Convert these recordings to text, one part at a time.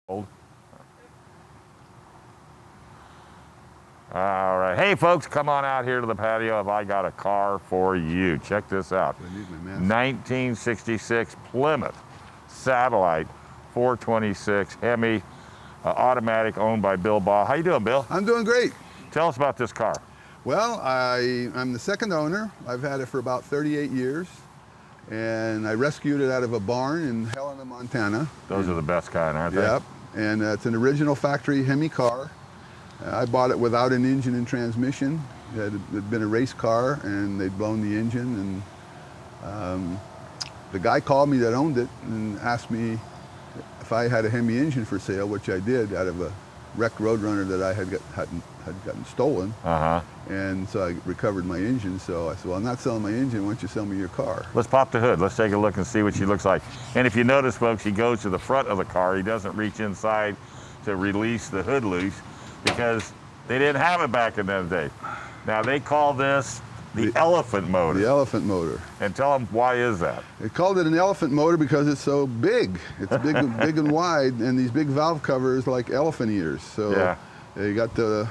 All right. Hey, folks, come on out here to the patio. Have I got a car for you? Check this out. 1966 Plymouth Satellite 426 Hemi, automatic, owned by Bill Baugh. How you doing, Bill? I'm doing great. Tell us about this car. Well, I'm the second owner. I've had it for about 38 years. And I rescued it out of a barn in Helena, Montana. Those are the best kind, aren't they? Yep. And it's an original factory Hemi car. I bought it without an engine and transmission. It had been a race car, and they'd blown the engine. And the guy called me that owned it and asked me if I had a Hemi engine for sale, which I did, out of a wrecked Roadrunner that I had gotten stolen. And so I recovered my engine. So I said, well, I'm not selling my engine. Why don't you sell me your car? Let's pop the hood. Let's take a look and see what she looks like. And if you notice, folks, he goes to the front of the car. He doesn't reach inside to release the hood loose because they didn't have it back in those days. Now, they call this the elephant motor. The elephant motor. And tell them, why is that? They called it an elephant motor because it's so big. It's big, big and wide, and these big valve covers like elephant ears. So yeah, they got the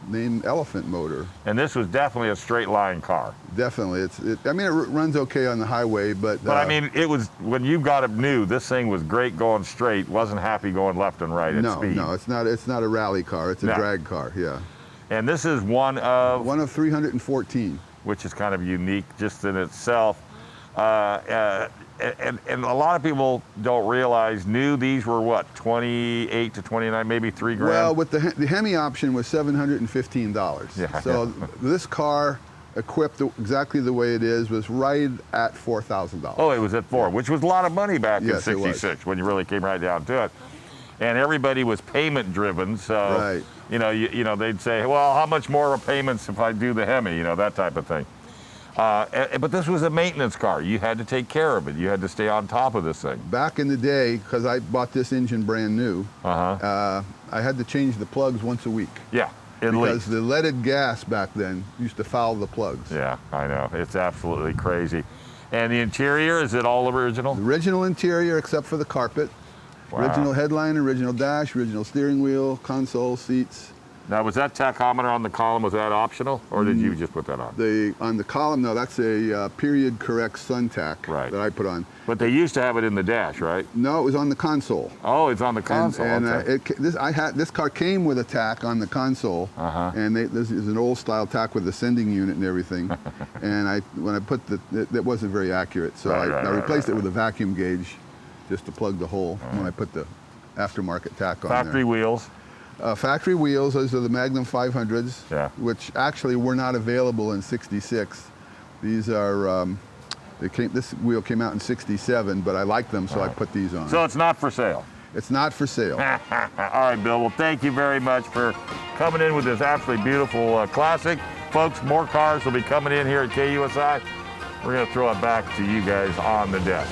name elephant motor. And this was definitely a straight line car. Definitely. I mean, it runs okay on the highway, but I mean, it was, when you got it new, this thing was great going straight, wasn't happy going left and right at speed. No, it's not a rally car. It's a drag car, yeah. And this is one of 314. Which is kind of unique just in itself. And a lot of people don't realize new, these were what, 28 to 29, maybe $3 grand? Well, with the Hemi option was $715. Yeah. So this car, equipped exactly the way it is, was right at $4,000. Oh, it was at $4,000, which was a lot of money back in '66 when you really came right down to it. And everybody was payment driven, so you know they'd say, well, how much more of payments if I do the Hemi, you know, that type of thing. But this was a maintenance car. You had to take care of it. You had to stay on top of this thing. Back in the day, because I bought this engine brand new, I had to change the plugs once a week. Yeah, at least. Because the leaded gas back then used to foul the plugs. Yeah, I know. It's absolutely crazy. And the interior, is it all original? The original interior, except for the carpet. Wow. Original headline, original dash, original steering wheel, console, seats. Now, was that tachometer on the column, was that optional, or did you just put that on? On the column, no, that's a period correct sun tack that I put on. But they used to have it in the dash, right? No, it was on the console. Oh, it's on the console. And this car came with a tack on the console, and this is an old style tack with the sending unit and everything. And when I put that wasn't very accurate, so I replaced it with a vacuum gauge, just to plug the hole when I put the aftermarket tack on. Factory wheels. Factory wheels, those are the Magnum 500s, which actually were not available in '66. These are, this wheel came out in '67, but I like them, so I put these on. So it's not for sale? It's not for sale. All right, Bill, well, thank you very much for coming in with this absolutely beautiful classic. Folks, more cars will be coming in here at KUSI. We're gonna throw it back to you guys on the desk.